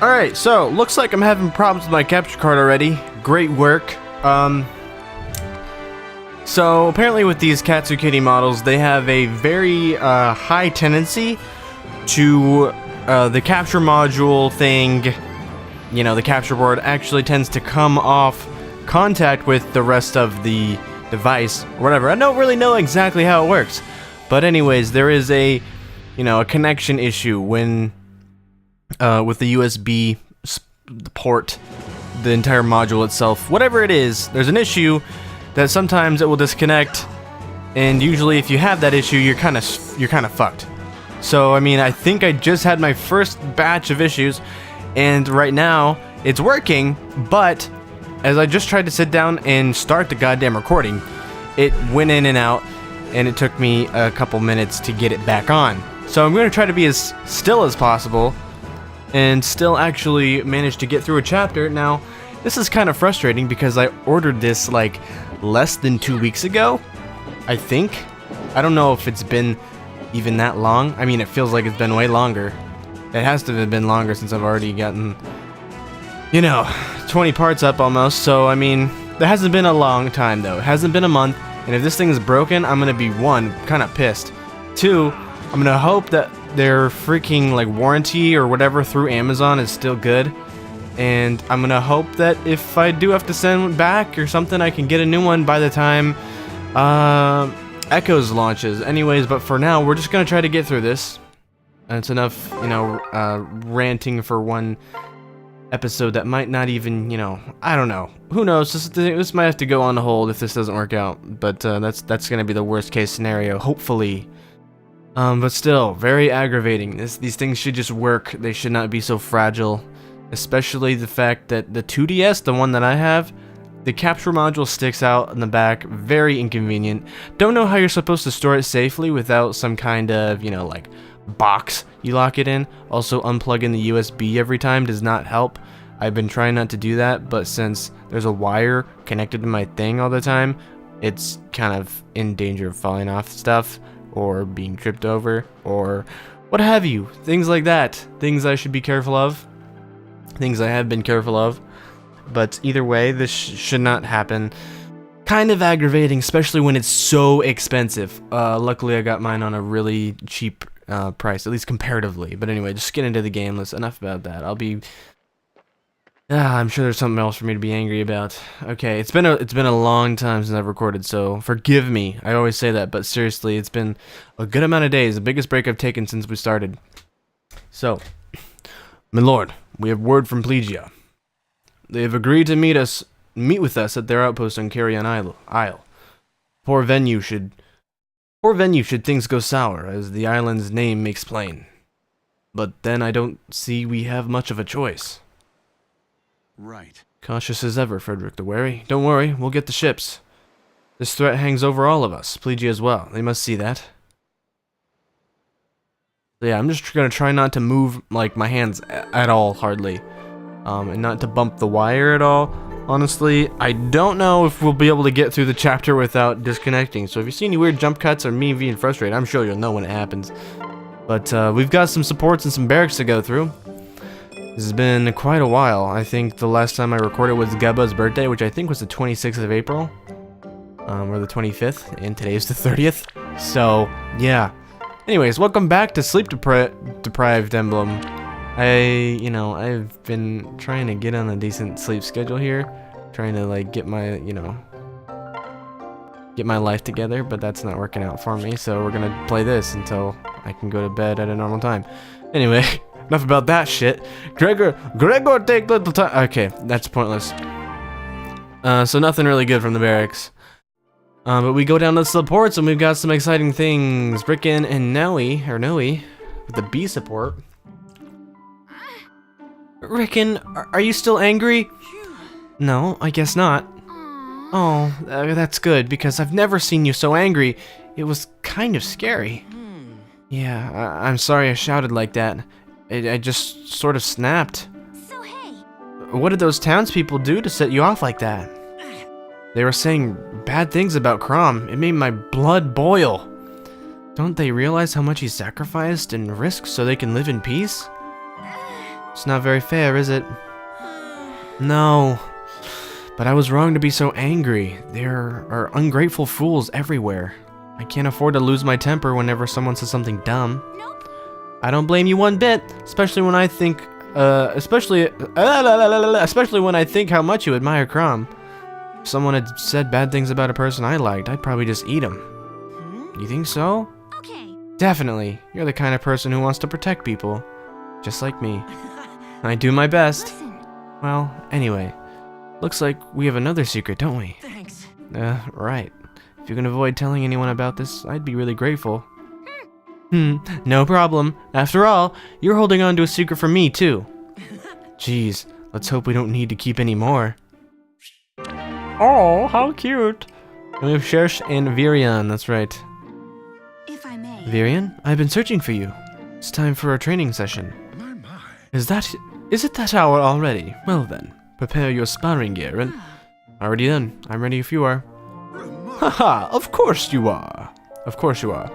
Alright, so looks like I'm having problems with my capture card already. Great work. So apparently with these Katsukity models, they have a very high tendency to the capture module thing, you know, the capture board actually tends to come off contact with the rest of the device or whatever. I don't really know exactly how it works. But anyways, there is a, you know, a connection issue when with the USB port, the entire module itself, whatever it is, there's an issue that sometimes it will disconnect, and usually if you have that issue, you're kind of fucked. So I mean, I think I just had my first batch of issues, and right now it's working, but as I just tried to sit down and start the goddamn recording, it went in and out, and it took me a couple minutes to get it back on. So I'm going to try to be as still as possible and still actually manage to get through a chapter. Now, this is kind of frustrating because I ordered this like less than 2 weeks ago, I think. I don't know if it's been even that long. I mean, it feels like it's been way longer. It has to have been longer since I've already gotten, you know, 20 parts up almost. So, I mean, that hasn't been a long time though. It hasn't been a month, and if this thing is broken, I'm gonna be, one, kind of pissed. Two, I'm gonna hope that their freaking like warranty or whatever through Amazon is still good, and I'm gonna hope that if I do have to send one back or something, I can get a new one by the time Echoes launches. Anyways, but for now, we're just gonna try to get through this. And it's enough, you know, ranting for one episode that might not even, you know, I don't know. Who knows? This might have to go on hold if this doesn't work out. But that's gonna be the worst case scenario, hopefully. But still, very aggravating. These things should just work. They should not be so fragile. Especially the fact that the 2DS, the one that I have, the capture module sticks out in the back. Very inconvenient. Don't know how you're supposed to store it safely without some kind of, you know, like box you lock it in. Also, unplugging the USB every time does not help. I've been trying not to do that, but since there's a wire connected to my thing all the time, it's kind of in danger of falling off stuff or being tripped over or what have you. Things like that. Things I should be careful of. Things I have been careful of. But either way, this should not happen. Kind of aggravating, especially when it's so expensive. Luckily, I got mine on a really cheap price, at least comparatively. But anyway, just get into the game. Let's enough about that. I'm sure there's something else for me to be angry about. Okay, it's been a long time since I've recorded, so forgive me. I always say that, but seriously, it's been a good amount of days. The biggest break I've taken since we started. So, my lord, we have word from Plegia. They have agreed to meet with us at their outpost on Carrion Isle. Poor venue should things go sour, as the island's name makes plain. But then I don't see we have much of a choice. Right. Cautious as ever, Frederick the Wary. Don't worry, we'll get the ships. This threat hangs over all of us, Plegia as well. They must see that. So yeah, I'm just gonna try not to move like my hands at all, hardly. And not to bump the wire at all. Honestly, I don't know if we'll be able to get through the chapter without disconnecting. So if you see any weird jump cuts or me being frustrated, I'm sure you'll know when it happens. But we've got some supports and some barracks to go through. This has been quite a while. I think the last time I recorded was Gabba's birthday, which I think was the 26th of April. Or the 25th, and today's the 30th. So, yeah. Anyways, welcome back to Sleep Deprived Emblem. I've been trying to get on a decent sleep schedule here. Trying to, like, get my life together, but that's not working out for me. So we're gonna play this until I can go to bed at a normal time. Anyway, enough about that shit. Gregor, take little time. Okay, that's pointless. So nothing really good from the barracks. But we go down to the supports and we've got some exciting things. Brickin and Noe, with the B support. Rickon, are you still angry? No, I guess not. Oh, that's good, because I've never seen you so angry. It was kind of scary. Yeah, I'm sorry I shouted like that. I just sort of snapped. So hey. What did those townspeople do to set you off like that? They were saying bad things about Crom. It made my blood boil. Don't they realize how much he sacrificed and risked so they can live in peace? It's not very fair, is it? No. But I was wrong to be so angry. There are ungrateful fools everywhere. I can't afford to lose my temper whenever someone says something dumb. Nope. I don't blame you one bit, especially when I think, especially when I think how much you admire Crom. If someone had said bad things about a person I liked, I'd probably just eat him. You think so? Okay. Definitely. You're the kind of person who wants to protect people. Just like me. I do my best. Listen. Well, anyway. Looks like we have another secret, don't we? Thanks. Right. If you can avoid telling anyone about this, I'd be really grateful. No problem. After all, you're holding on to a secret from me, too. Jeez, let's hope we don't need to keep any more. Oh, how cute. And we have Shersh and Virion, that's right. If I may. Virion, I've been searching for you. It's time for our training session. My. Is it that hour already? Well then, prepare your sparring gear and... Already done. I'm ready if you are. Haha, of course you are. Of course you are.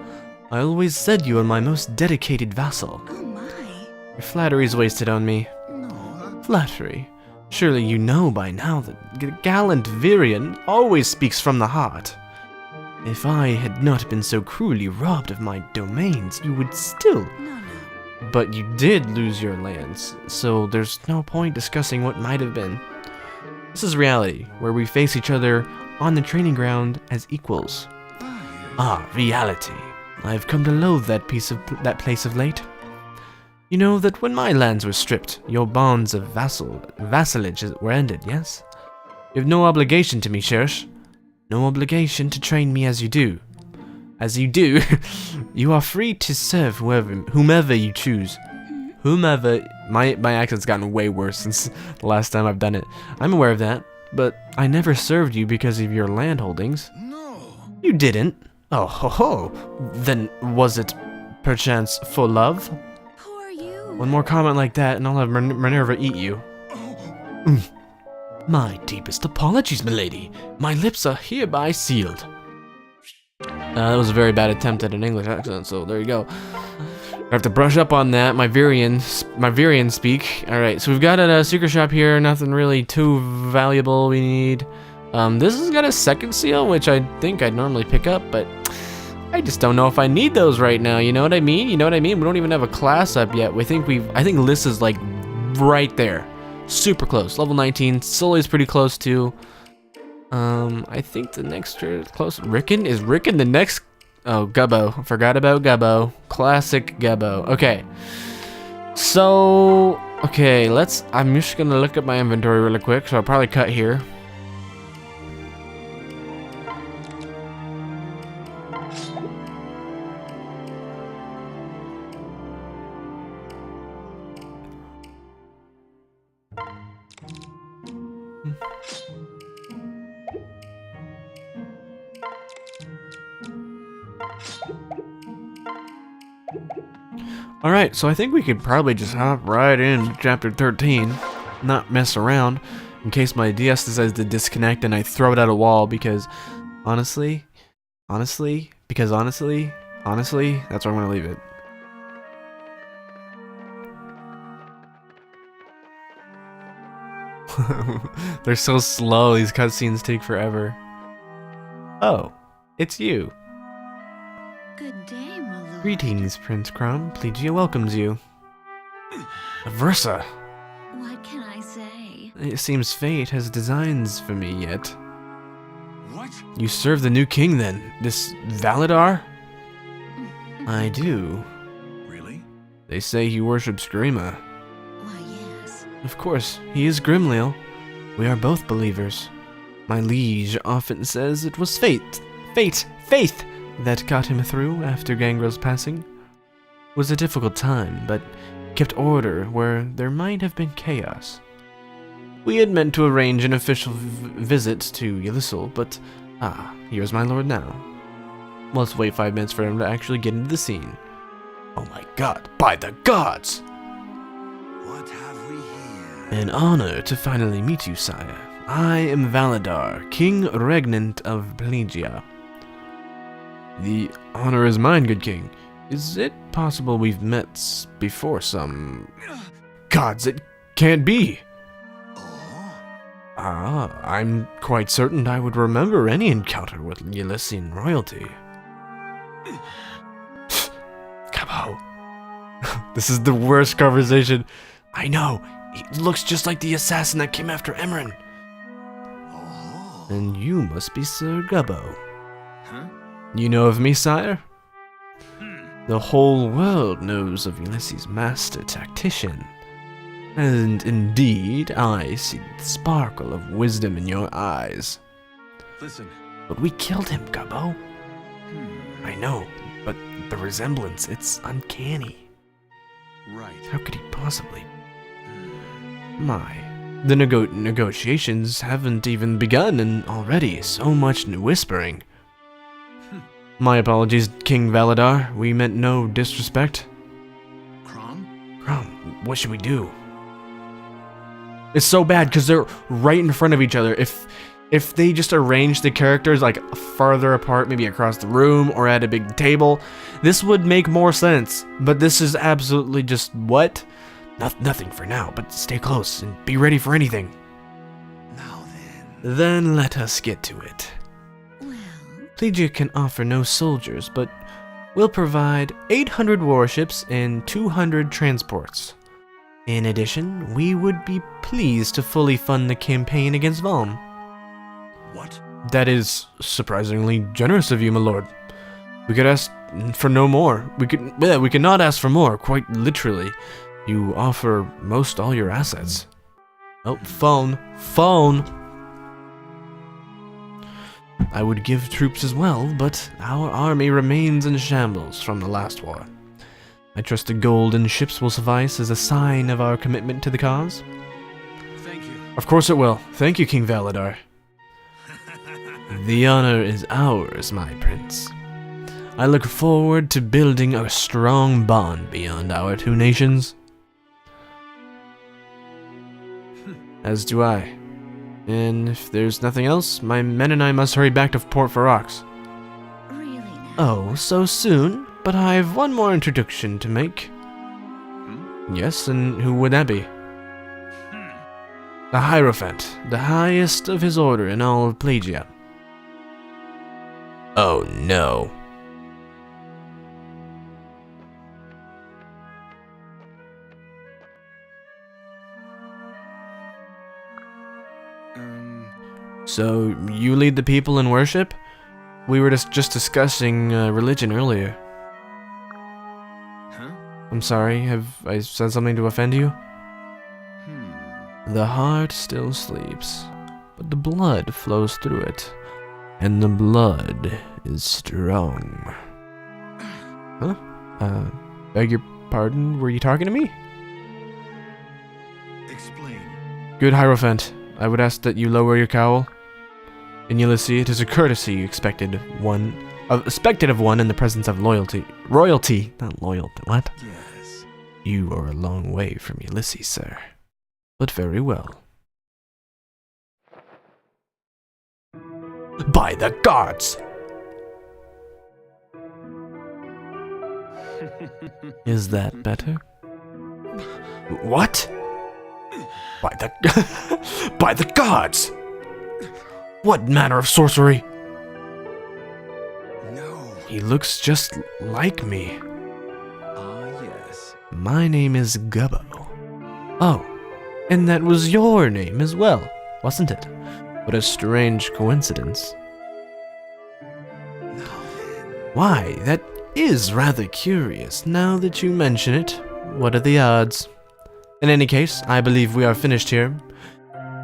I always said you were my most dedicated vassal. Oh my. Your flattery's wasted on me. No. Flattery? Surely you know by now that gallant Virion always speaks from the heart. If I had not been so cruelly robbed of my domains, you would still... No. But you did lose your lands, so there's no point discussing what might have been. This is reality, where we face each other on the training ground as equals. Ah, reality. I have come to loathe that place of late. You know that when my lands were stripped, your bonds of vassalage were ended, yes? You have no obligation to me, Shersh. No obligation to train me as you do. As you do, you are free to serve whomever you choose. Whomever... My accent's gotten way worse since the last time I've done it. I'm aware of that, but I never served you because of your land holdings. No. You didn't. Oh ho ho. Then was it perchance for love? Poor you. One more comment like that and I'll have Minerva eat you. My deepest apologies, milady. My lips are hereby sealed. That was a very bad attempt at an English accent, so there you go. I have to brush up on that, my Virion speak. Alright, so we've got a secret shop here, nothing really too valuable we need. This has got a second seal, which I think I'd normally pick up, but I just don't know if I need those right now, you know what I mean? You know what I mean? We don't even have a class up yet. I think Lissa's like right there. Super close. Level 19. Sully's pretty close too. I think the next close. Rickon? Is Rickon the next? Oh, Gubbo. Forgot about Gubbo. Classic Gubbo. Okay. So, okay, I'm just gonna look at my inventory really quick, so I'll probably cut here. Alright, so I think we could probably just hop right into chapter 13, not mess around, in case my DS decides to disconnect and I throw it at a wall, because honestly, that's where I'm gonna leave it. They're so slow, these cutscenes take forever. Oh, it's you. Good day, my lord. Greetings, Prince Crom. Plegia welcomes you. Versa. What can I say? It seems fate has designs for me yet. What? You serve the new king then? This Valadar? I do. Really? They say he worships Grima. Why, yes. Of course, he is Grimleal. We are both believers. My liege often says it was faith that got him through after Gangrel's passing. It was a difficult time, but kept order where there might have been chaos. We had meant to arrange an official visit to Ylissul, but here's my lord now. Let's wait 5 minutes for him to actually get into the scene. Oh my god, by the gods! What have we here? An honor to finally meet you, sire. I am Valadar, King Regnant of Plegia. The honor is mine, good king. Is it possible we've met before some... Gods, it can't be. Oh? I'm quite certain I would remember any encounter with Elysian royalty. Cabo. This is the worst conversation. I know. He looks just like the assassin that came after Emran. Oh? And you must be Sir Gubbo. Huh? You know of me, sire? The whole world knows of Ulysses' master tactician. And indeed, I see the sparkle of wisdom in your eyes. Listen. But we killed him, Gubbo. Hmm. I know, but the resemblance, it's uncanny. Right. How could he possibly? My, the negotiations haven't even begun and already so much whispering. My apologies, King Valadar. We meant no disrespect. Crom? Crom, what should we do? It's so bad because they're right in front of each other. If they just arrange the characters like farther apart, maybe across the room or at a big table, this would make more sense. But this is absolutely just what? Nothing for now, but stay close and be ready for anything. Now then. Then let us get to it. Well, Plegia can offer no soldiers, but will provide 800 warships and 200 transports. In addition, we would be pleased to fully fund the campaign against Valm. What? That is surprisingly generous of you, my lord. We could ask for no more. We could not ask for more, quite literally. You offer most all your assets. Oh, phone. I would give troops as well, but our army remains in shambles from the last war. I trust the gold and ships will suffice as a sign of our commitment to the cause. Thank you. Of course it will. Thank you, King Valadar. The honor is ours, my prince. I look forward to building a strong bond beyond our two nations. As do I. And if there's nothing else, my men and I must hurry back to Port Ferox. really now. Oh, so soon? But I've one more introduction to make. Hmm? Yes, and who would that be? The Hierophant, the highest of his order in all of Plegia. Oh no. So, you lead the people in worship? We were just discussing religion earlier. Huh? I'm sorry, have I said something to offend you? Hmm. The heart still sleeps, but the blood flows through it, and the blood is strong. Huh? Beg your pardon, were you talking to me? Explain. Good Hierophant, I would ask that you lower your cowl. In Ulysses, it is a courtesy expected of one in the presence of royalty, not loyalty. What? Yes. You are a long way from Ulysses, sir. But very well. By the gods! Is that better? What? By the by the gods! What manner of sorcery? No. He looks just like me. Ah, yes. My name is Gubbo. Oh, and that was your name as well, wasn't it? What a strange coincidence. Now then. Why, that is rather curious. Now that you mention it, what are the odds? In any case, I believe we are finished here.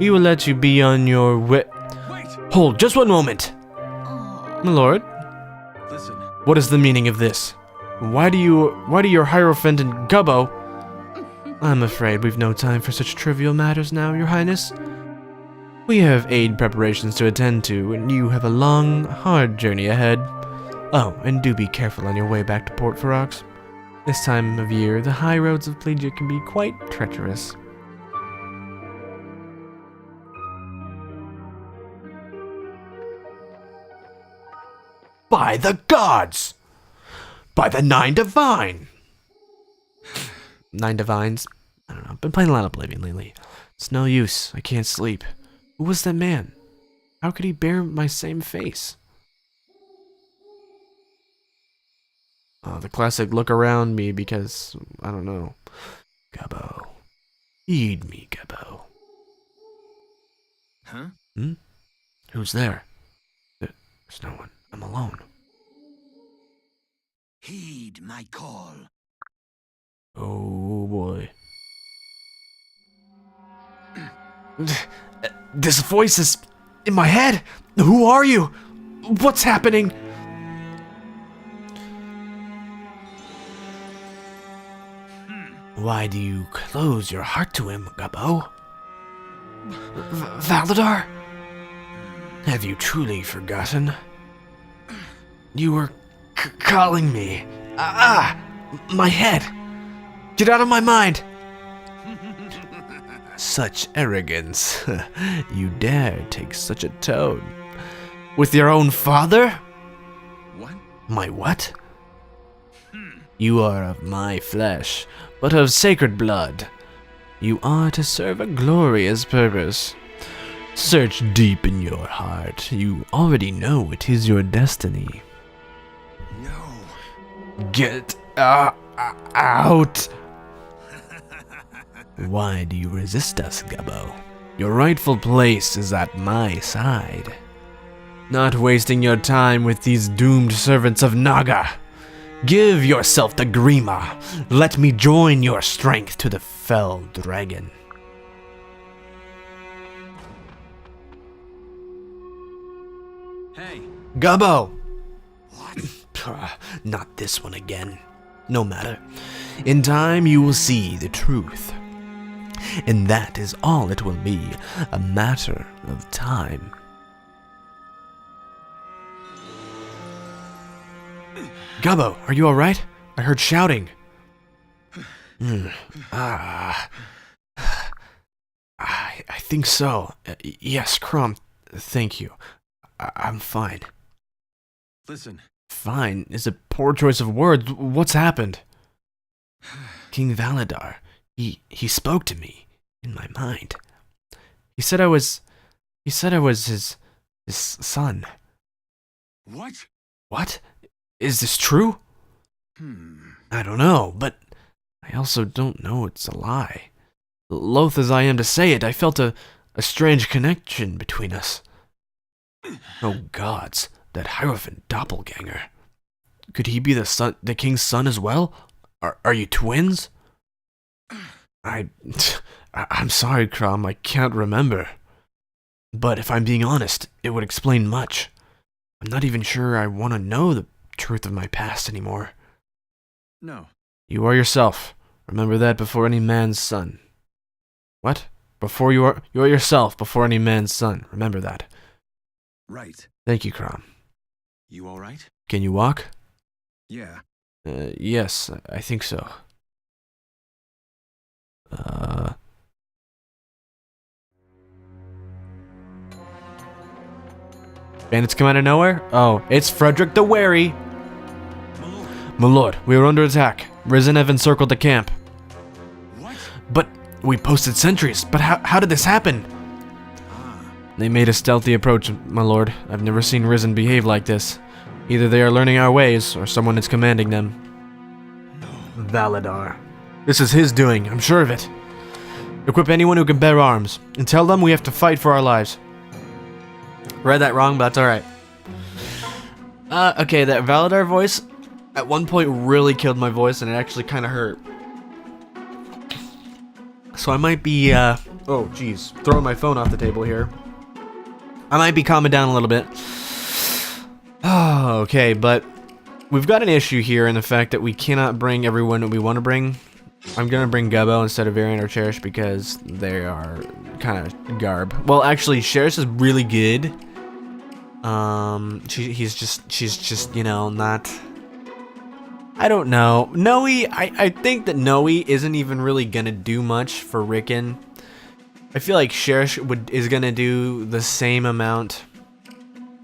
We will let you be on your way. Wait. Hold, just one moment. Oh, My lord, Listen. what is the meaning of this? Why do your Hierophant and Gubbo? I'm afraid we've no time for such trivial matters now, your highness. We have aid preparations to attend to, and you have a long, hard journey ahead. Oh, and do be careful on your way back to Port Ferox. This time of year, the high roads of Plegia can be quite treacherous. By the gods! By the Nine Divine! Nine Divines? I don't know. been playing a lot of Oblivion lately. It's no use. I can't sleep. Who was that man? How could he bear my same face? The classic look around me because, I don't know. Gabbo. Feed me, Gabbo. Huh? Who's there? There's no one. I'm alone. Heed my call. Oh boy. This voice is in my head. Who are you? What's happening? Why do you close your heart to him, Gabbo? Valadar? Have you truly forgotten? You were calling me. My head. Get out of my mind. Such arrogance. You dare take such a tone. With your own father? What? My what? You are of my flesh, but of sacred blood. You are to serve a glorious purpose. Search deep in your heart. You already know it is your destiny. No. Get out! Why do you resist us, Gabbo? Your rightful place is at my side. Not wasting your time with these doomed servants of Naga. Give yourself to Grima. Let me join your strength to the fell dragon. Hey. Gabbo! Not this one again. No matter. In time you will see the truth. And that is all it will be, a matter of time. Gabbo, are you alright? I heard shouting. I think so. Yes, Crumb, thank you. I'm fine. Listen. Fine is a poor choice of words. What's happened? King Valadar, he spoke to me in my mind. He said I was his son. What? What? Is this true? I don't know, but I also don't know it's a lie. Loath as I am to say it, I felt a strange connection between us. Oh gods, that Hierophant doppelganger. Could he be the king's son as well? Are you twins? I'm sorry, Crom, I can't remember. But if I'm being honest, it would explain much. I'm not even sure I want to know the truth of my past anymore. No. You are yourself. Remember that before any man's son. What? You are yourself before any man's son. Remember that. Right. Thank you, Crom. You all right? Can you walk? Yeah. Yes, I think so. Bandits come out of nowhere? Oh, it's Frederick the Wary. My lord, we are under attack. Risen have encircled the camp. What? But we posted sentries. But how did this happen? They made a stealthy approach, my lord. I've never seen Risen behave like this. Either they are learning our ways, or someone is commanding them. No. Valadar. This is his doing, I'm sure of it. Equip anyone who can bear arms, and tell them we have to fight for our lives. Read that wrong, but that's alright. Okay, that Valadar voice, at one point really killed my voice, and it actually kind of hurt. So I might be, oh jeez, throwing my phone off the table here. I might be calming down a little bit. Oh, okay, but we've got an issue here in the fact that we cannot bring everyone that we want to bring. I'm gonna bring Gabbo instead of Varian or Cherish because they are kind of garb. Well, actually, Cherish is really good. She's just, you know, not. I don't know. Noe, I think that Noe isn't even really gonna do much for Rickon. I feel like Cherish is gonna do the same amount,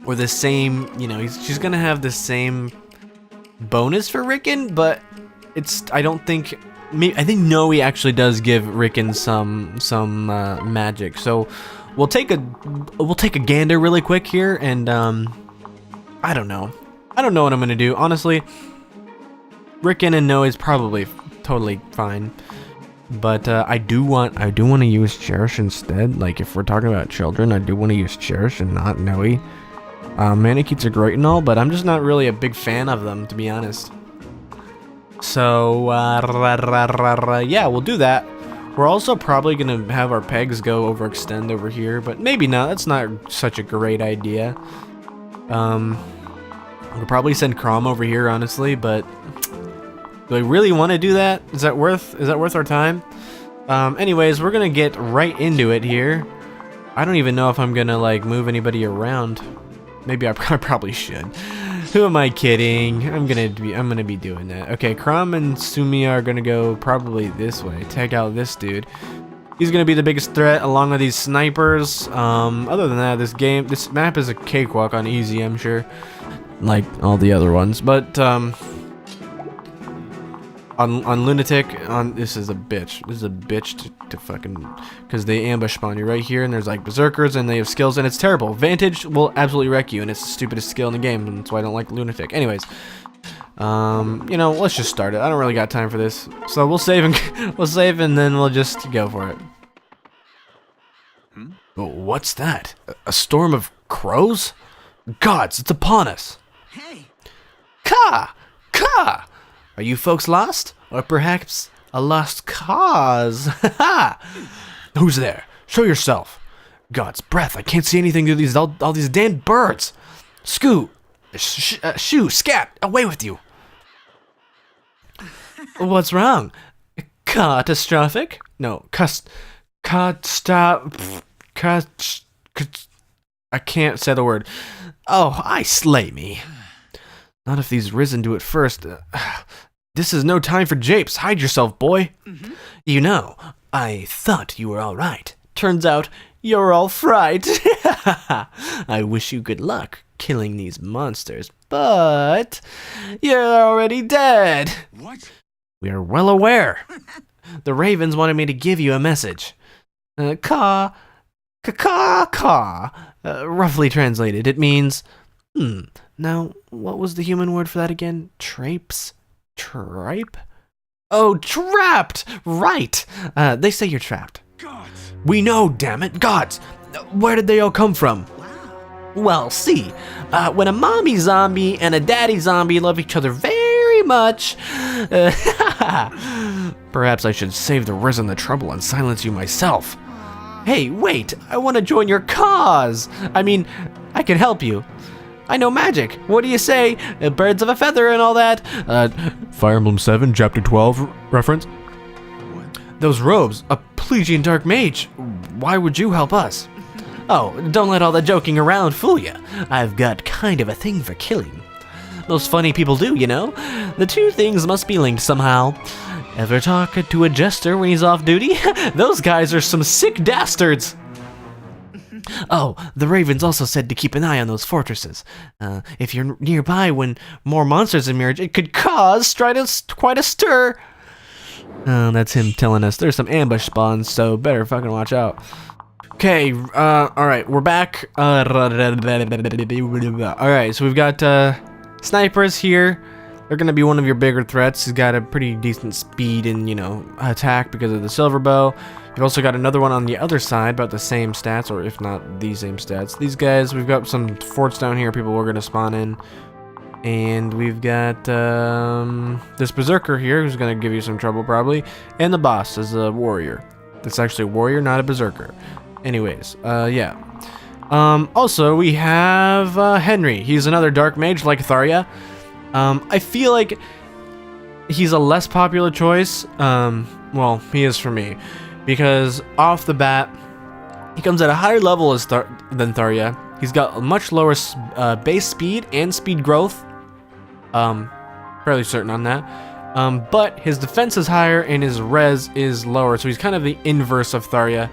or the same, you know, she's gonna have the same bonus for Rickon, but I don't think I think Noe actually does give Rickon some magic. So we'll take a gander really quick here, and I don't know what I'm gonna do, honestly. Rickon and Noe is probably totally fine, but I do want to use Cherish instead. Like, if we're talking about children, I do want to use Cherish and not Noe. Manakins are great and all, but I'm just not really a big fan of them, to be honest. So yeah, we'll do that. We're also probably gonna have our pegs go overextend over here, but maybe not. That's not such a great idea. We'll probably send Crom over here, honestly, but do I really want to do that? Is that worth our time? Anyways, we're gonna get right into it here. I don't even know if I'm gonna like move anybody around. Maybe I probably should. Who am I kidding? I'm gonna be doing that. Okay, Crom and Sumi are gonna go probably this way. Take out this dude. He's gonna be the biggest threat along with these snipers. Other than that, this map is a cakewalk on easy, I'm sure, like all the other ones. But on Lunatic, this is a bitch. This is a bitch to fucking, because they ambush spawn you right here, and there's like berserkers, and they have skills, and it's terrible. Vantage will absolutely wreck you, and it's the stupidest skill in the game, and that's why I don't like Lunatic. Anyways, you know, let's just start it. I don't really got time for this, so we'll save and then we'll just go for it. What's that? A storm of crows? Gods, it's upon us. Hey! Ka! Are you folks lost? Or perhaps a lost cause? Who's there? Show yourself. God's breath, I can't see anything through all these damned birds. Shoo, scat, away with you. What's wrong? Catastrophic? No, I can't say the word. Oh, I slay me. Not if these risen do it first. This is no time for japes. Hide yourself, boy. You know, I thought you were all right. Turns out you're all fright. I wish you good luck killing these monsters, but you're already dead. What? We are well aware. The ravens wanted me to give you a message. Roughly translated, it means, now, what was the human word for that again? Trapes? Tripe? Oh, trapped! Right! They say you're trapped. Gods! We know, damn it! Gods! Where did they all come from? Well, see, when a mommy zombie and a daddy zombie love each other very much, perhaps I should save the risen the trouble and silence you myself. Hey, wait! I want to join your cause! I mean, I can help you. I know magic. What do you say? Birds of a feather and all that. Fire Emblem 7, Chapter 12 reference. What? Those robes, a Plegian Dark Mage. Why would you help us? Oh, don't let all the joking around fool you. I've got kind of a thing for killing. Most funny people do, you know. The two things must be linked somehow. Ever talk to a jester when he's off duty? Those guys are some sick dastards. Oh, the ravens also said to keep an eye on those fortresses. If you're nearby when more monsters emerge, it could cause quite a stir. That's him telling us there's some ambush spawns, so better fucking watch out. Okay, alright, we're back. Alright, so we've got snipers here. They're gonna be one of your bigger threats. He's got a pretty decent speed and, you know, attack because of the silver bow. You've also got another one on the other side, about the same stats, or if not the same stats. These guys, we've got some forts down here, people we're gonna spawn in. And we've got this berserker here, who's gonna give you some trouble probably. And the boss is a warrior. It's actually a warrior, not a berserker. Anyways, yeah. Also, we have Henry. He's another dark mage like Tharia. I feel like he's a less popular choice. Well, he is for me. Because off the bat, he comes at a higher level than Tharia. He's got a much lower base speed and speed growth. Fairly certain on that. But his defense is higher and his res is lower. So he's kind of the inverse of Tharia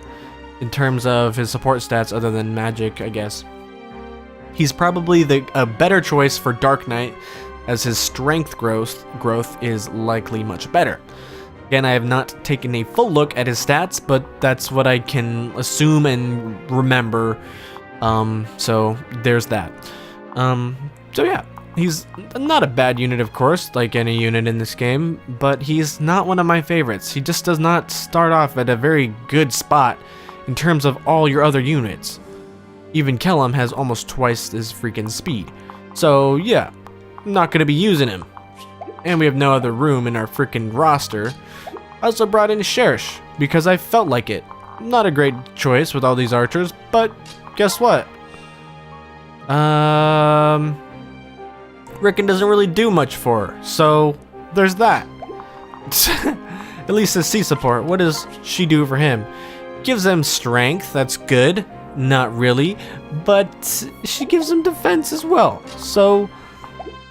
in terms of his support stats other than magic, I guess. He's probably a better choice for Dark Knight, as his strength growth is likely much better. Again, I have not taken a full look at his stats, but that's what I can assume and remember. So there's that. So yeah, he's not a bad unit, of course, like any unit in this game, but he's not one of my favorites. He just does not start off at a very good spot in terms of all your other units. Even Kellum has almost twice his freaking speed. So yeah, I'm not going to be using him. And we have no other room in our freaking roster. I also brought in Sherish because I felt like it. Not a great choice with all these archers, but guess what? Rickon doesn't really do much for her, so there's that. At least as C support, what does she do for him? Gives him strength, that's good. Not really, but she gives him defense as well. So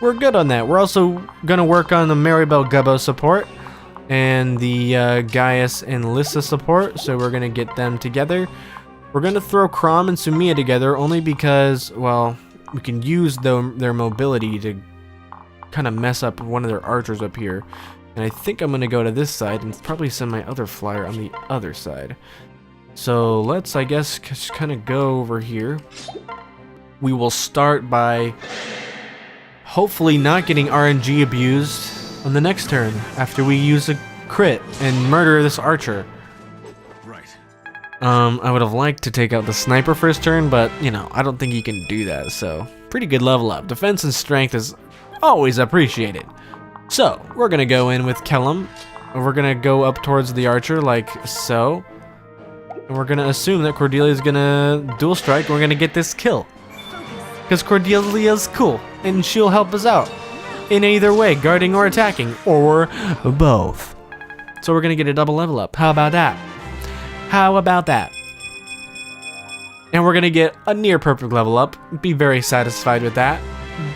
we're good on that. We're also gonna work on the Maribel Gubbo support and the Gaius and Lissa support, so we're gonna get them together. We're gonna throw Crom and Sumia together only because, well, we can use their mobility to kind of mess up one of their archers up here. And I think I'm gonna go to this side and probably send my other flyer on the other side. So let's, I guess, just kind of go over here. We will start by hopefully not getting RNG abused on the next turn after we use a crit and murder this archer. Right. I would have liked to take out the sniper first turn, but, you know, I don't think you can do that, so pretty good level up. Defense and strength is always appreciated. So, we're gonna go in with Kellum, and we're gonna go up towards the archer like so. And we're gonna assume that Cordelia's gonna dual strike, and we're gonna get this kill. Because Cordelia's cool, and she'll help us out. In either way, guarding or attacking, or both. So we're gonna get a double level up. How about that? How about that? And we're gonna get a near perfect level up. Be very satisfied with that.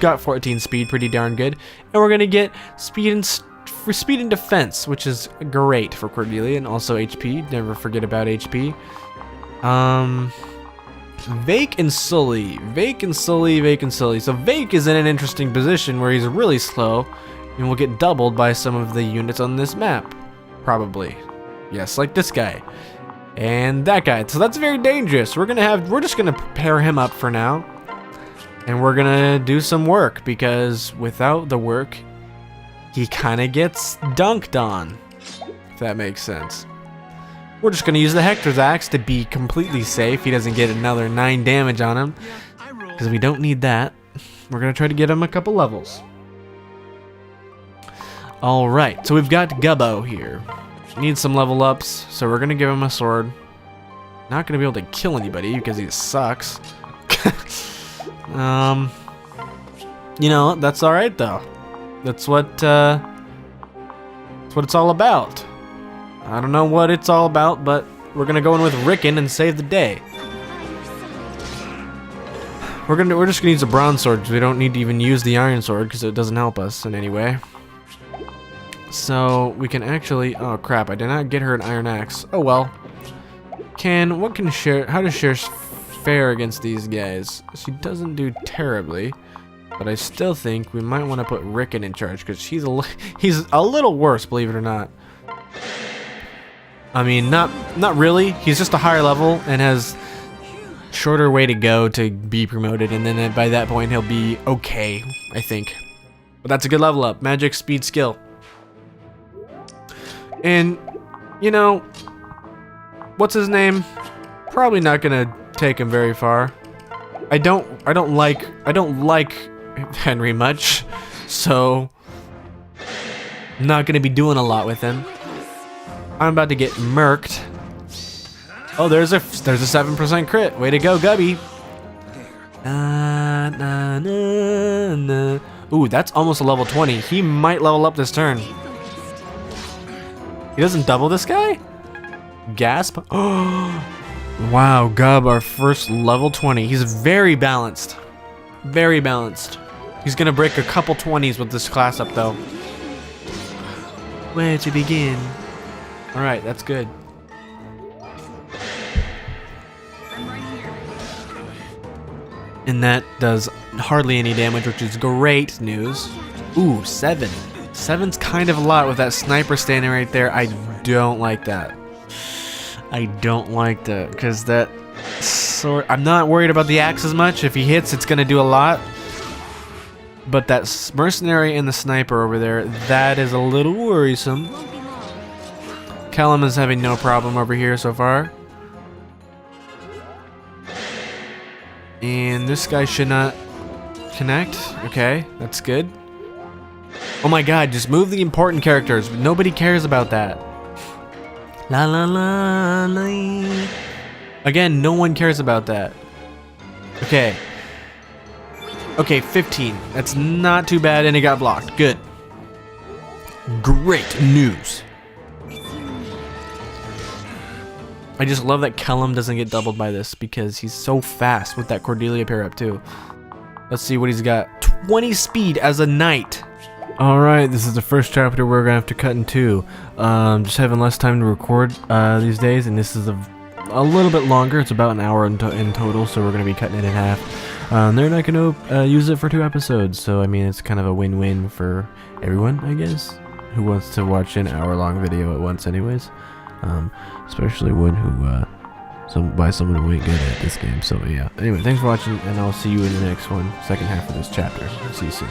Got 14 speed, pretty darn good. And we're gonna get speed and defense, which is great for Cordelia, and also HP. Never forget about HP. Vake and Sully. Vake and Sully, Vake and Sully. So Vake is in an interesting position where he's really slow and will get doubled by some of the units on this map. Probably. Yes, like this guy. And that guy. So that's very dangerous. We're just gonna pair him up for now. And we're gonna do some work, because without the work, he kinda gets dunked on. If that makes sense. We're just gonna use the Hector's Axe to be completely safe. He doesn't get another 9 damage on him, because we don't need that. We're gonna try to get him a couple levels. Alright, so we've got Gubbo here. Needs some level ups, so we're gonna give him a sword. Not gonna be able to kill anybody because he sucks. You know, that's alright though. That's what it's all about. I don't know what it's all about, but we're gonna go in with Rickon and save the day. We're just gonna use a bronze sword because we don't need to even use the iron sword because it doesn't help us in any way. So we can actually, oh crap, I did not get her an iron axe. Oh well. How does Cher fare against these guys? She doesn't do terribly, but I still think we might want to put Rickon in charge because he's a little worse, believe it or not. I mean, not really. He's just a higher level and has shorter way to go to be promoted, and then by that point he'll be okay, I think. But that's a good level up. Magic, speed, skill. And you know, what's his name? Probably not gonna take him very far. I don't like Henry much, so I'm not gonna be doing a lot with him. I'm about to get murked. Oh, there's a 7% crit. Way to go, Gubby. Ooh, that's almost a level 20. He might level up this turn. He doesn't double this guy? Gasp. Oh, wow, Gub, our first level 20. He's very balanced. Very balanced. He's gonna break a couple 20s with this class up, though. Where to begin? Alright, that's good. And that does hardly any damage, which is great news. Ooh, 7 7's kind of a lot with that sniper standing right there. I don't like that. I don't like that because that sword. I'm not worried about the axe as much. If he hits, it's gonna do a lot. But that mercenary and the sniper over there, that is a little worrisome. Callum is having no problem over here so far. And this guy should not connect. Okay, that's good. Oh my god, just move the important characters. Nobody cares about that. La la la la. Again, no one cares about that. Okay. Okay, 15. That's not too bad, and it got blocked. Good. Great news. I just love that Kellum doesn't get doubled by this because he's so fast with that Cordelia pair up too. Let's see what he's got. 20 speed as a knight. Alright, this is the first chapter we're gonna have to cut in two. Just having less time to record these days, and this is a little bit longer. It's about an hour in total, so we're gonna be cutting it in half. They're not gonna use it for 2 episodes, so I mean it's kind of a win-win for everyone, I guess, who wants to watch an hour-long video at once anyways. Especially one who by someone who ain't good at this game. So yeah. Anyway, thanks for watching, and I'll see you in the next one, second half of this chapter. See you soon.